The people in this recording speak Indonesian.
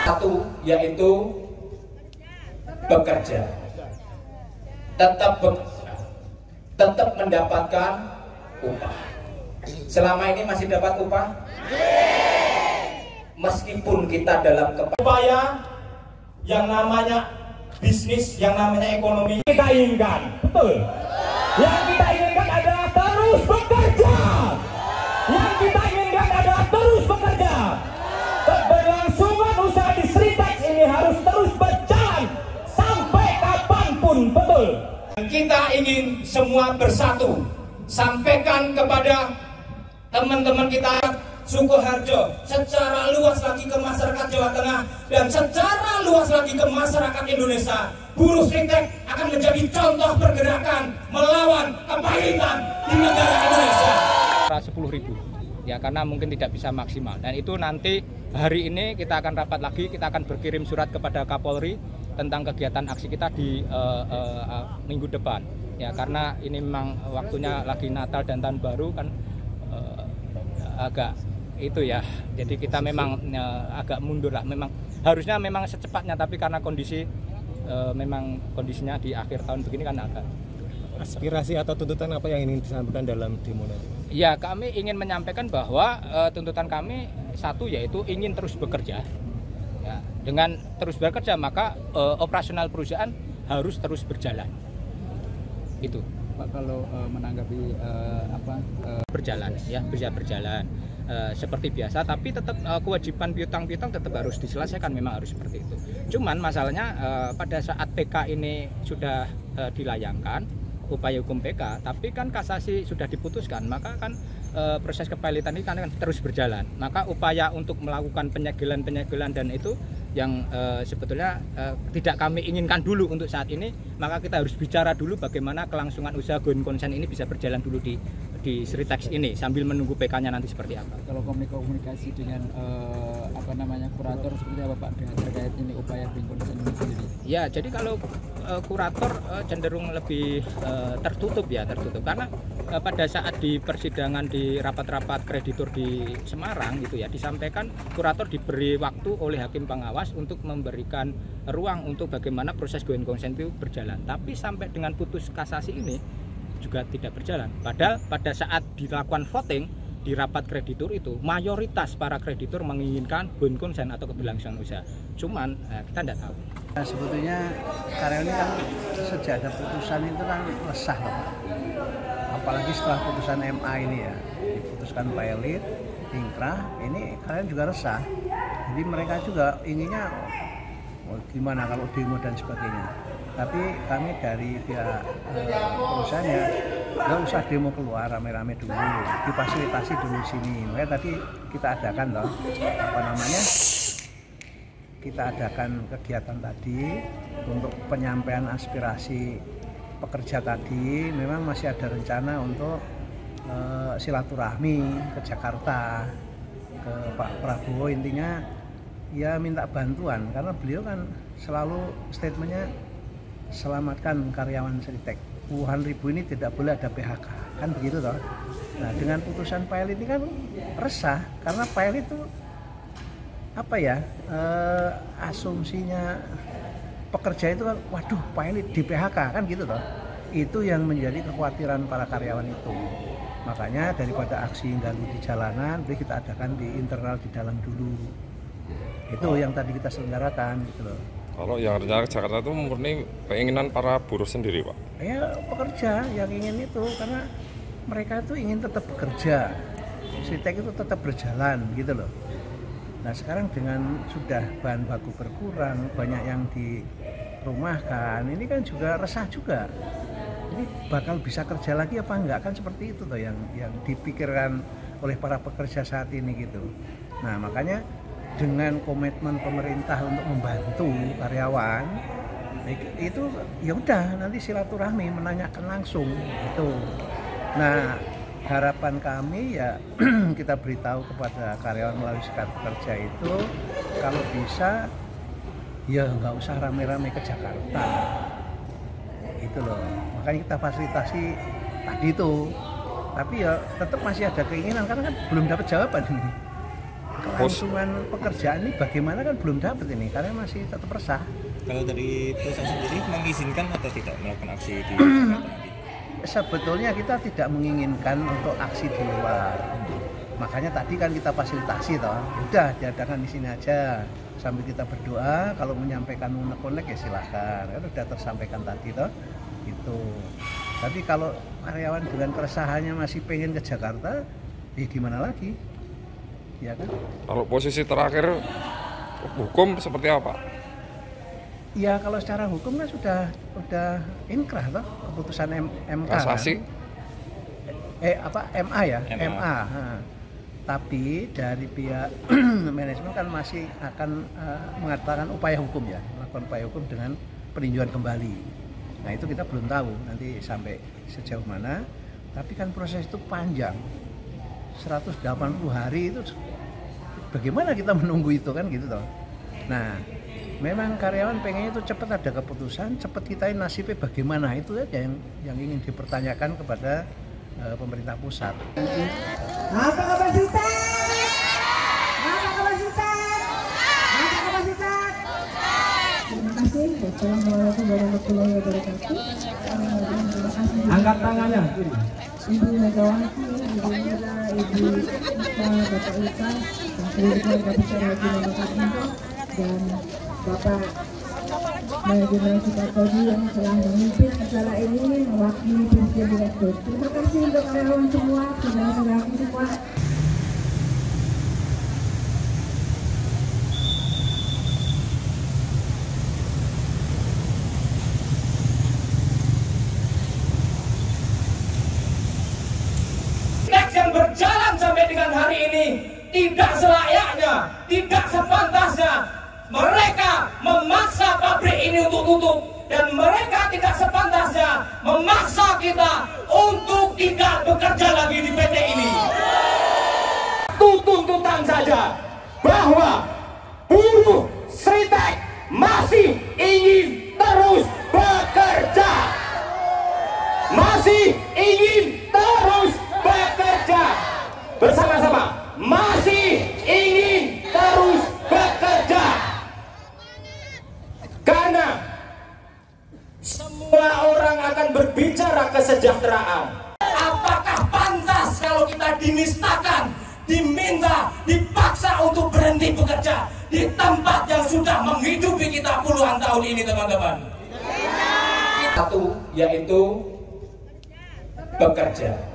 Satu, yaitu bekerja, tetap mendapatkan upah. Selama ini masih dapat upah? Meskipun kita dalam upaya yang namanya bisnis, yang namanya ekonomi kita inginkan, betul. Yang kita inginkan adalah terus bekerja. Yang kita inginkan adalah terus bekerja. Keberlangsungan usaha di Sritex ini harus terus berjalan sampai kapanpun, betul. Kita ingin semua bersatu. Sampaikan kepada teman-teman kita Sukoharjo secara luas lagi ke masyarakat Jawa Tengah dan secara luas lagi ke masyarakat Indonesia. Buruh Sritex akan menjadi contoh pergerakan melawan kepahitan di negara Indonesia. 10.000 ya, karena mungkin tidak bisa maksimal, dan itu nanti hari ini kita akan rapat lagi, kita akan berkirim surat kepada Kapolri tentang kegiatan aksi kita di minggu depan ya, karena ini memang waktunya lagi Natal dan Tahun Baru kan, agak itu ya, jadi kita memang agak mundur lah, memang harusnya memang secepatnya, tapi karena kondisi memang kondisinya di akhir tahun begini kan agak. Aspirasi atau tuntutan apa yang ingin disampaikan dalam demo nanti? Ya, kami ingin menyampaikan bahwa tuntutan kami satu, yaitu ingin terus bekerja ya, dengan terus bekerja maka operasional perusahaan harus terus berjalan itu Pak. Kalau menanggapi berjalan ya, bisa berjalan seperti biasa, tapi tetap kewajiban piutang tetap harus diselesaikan, memang harus seperti itu. Cuman masalahnya pada saat PK ini sudah dilayangkan upaya hukum PK, tapi kan kasasi sudah diputuskan, maka kan proses kepailitan ini kan terus berjalan. Maka upaya untuk melakukan penyegelan dan itu yang sebetulnya tidak kami inginkan dulu untuk saat ini, maka kita harus bicara dulu bagaimana kelangsungan usaha going concern ini bisa berjalan dulu di Sritex ini sambil menunggu PK-nya nanti seperti apa. Kalau komunikasi dengan kurator seperti apa Pak dengan terkait ini upaya going concern ini sendiri? Ya, jadi kalau kurator cenderung lebih tertutup karena pada saat di persidangan di rapat-rapat kreditur di Semarang gitu ya, disampaikan kurator diberi waktu oleh hakim pengawas untuk memberikan ruang untuk bagaimana proses going concern itu berjalan, tapi sampai dengan putus kasasi ini juga tidak berjalan. Padahal pada saat dilakukan voting di rapat kreditur itu mayoritas para kreditur menginginkan going concern atau keberlangsungan usaha. Cuman kita tidak tahu. Nah, sebetulnya karyawan ini kan sejak ada putusan itu kan resah loh Pak. Apalagi setelah putusan MA ini ya, diputuskan pilot, ingkrah, ini karyawan juga resah. Jadi mereka juga inginnya gimana kalau demo dan sebagainya. Tapi kami dari pihak perusahaannya nggak usah demo keluar rame-rame dulu, difasilitasi dulu sini. Makanya tadi kita adakan loh, kita adakan kegiatan tadi untuk penyampaian aspirasi pekerja tadi. Memang masih ada rencana untuk silaturahmi ke Jakarta, ke Pak Prabowo, intinya ya minta bantuan karena beliau kan selalu statementnya selamatkan karyawan Sritex, puluhan ribu ini tidak boleh ada PHK, kan begitu toh. Nah, dengan putusan pilot ini kan resah karena pilot itu asumsinya pekerja itu kan, waduh pilot di PHK kan gitu toh. Itu yang menjadi kekhawatiran para karyawan itu. Makanya daripada aksi galuh di jalanan, kita adakan di internal di dalam dulu. Itu yang tadi kita selenggarakan gitu loh. Kalau yang rencana ke Jakarta itu murni keinginan para buruh sendiri Pak? Ya pekerja yang ingin itu, karena mereka itu ingin tetap bekerja, Sritex itu tetap berjalan gitu loh. Nah sekarang dengan sudah bahan baku berkurang, banyak yang dirumahkan, ini kan juga resah juga. Ini bakal bisa kerja lagi apa enggak, kan seperti itu tuh yang dipikirkan oleh para pekerja saat ini gitu. Nah makanya dengan komitmen pemerintah untuk membantu karyawan itu ya udah nanti silaturahmi menanyakan langsung itu. Nah harapan kami ya kita beritahu kepada karyawan melalui Serikat Pekerja itu kalau bisa ya nggak usah rame-rame ke Jakarta itu loh. Makanya kita fasilitasi tadi itu, tapi ya tetap masih ada keinginan karena kan belum dapat jawaban ini. kelangsungan pekerjaan ini bagaimana kan belum dapat ini karena masih tetap resah. Kalau dari perusahaan sendiri mengizinkan atau tidak melakukan aksi di Jakarta nanti? Sebetulnya kita tidak menginginkan untuk aksi di luar. Makanya tadi kan kita fasilitasi toh. Udah diadakan di sini aja sambil kita berdoa. Kalau menyampaikan unek-unek ya silahkan. Kan udah tersampaikan tadi toh. Itu. Tapi kalau karyawan dengan keresahannya masih pengen ke Jakarta, ya gimana lagi? Ya kan? Kalau posisi terakhir hukum seperti apa? Ya kalau secara hukum kan sudah inkrah toh keputusan MK. Kasasi? Kan? MA ya, MA. Tapi dari pihak manajemen kan masih akan mengatakan upaya hukum ya, melakukan upaya hukum dengan peninjauan kembali. Nah itu kita belum tahu nanti sampai sejauh mana. Tapi kan proses itu panjang, 180 hari itu. Bagaimana kita menunggu itu kan gitu toh. Nah memang karyawan pengennya itu cepat ada keputusan, cepat kita nasibnya bagaimana, itu aja yang ingin dipertanyakan kepada pemerintah pusat. Apa kapasitas? Apa kapasitas? Apa kapasitas? Terima kasih. Wassalamualaikum warahmatullahi wabarakatuh. Angkat tangannya. Ibu Megawati, Ibu Mira, Ibu Ika, Bapak Ika, dan seluruh keluarga besar Haji Muhammad Indo dan Bapak Jenderal Supartoji yang telah memimpin acara ini mewakili Presiden Direktur. Terima kasih untuk karyawan semua, saudara-saudaraku semua. Yang berjalan sampai dengan hari ini tidak selayaknya, tidak sepantasnya. Mereka memaksa pabrik ini untuk tutup dan mereka tidak sepantasnya memaksa kita untuk tidak bekerja lagi di PT ini. Tuntutan saja bahwa buruh Sritek masih ingin terus bekerja. Masih ingin terus bekerja. Bersama-sama, masih ingin terus bekerja. Karena semua orang akan berbicara kesejahteraan. Apakah pantas kalau kita dinistakan, diminta, dipaksa untuk berhenti bekerja di tempat yang sudah menghidupi kita puluhan tahun ini, teman-teman? Satu, yaitu bekerja.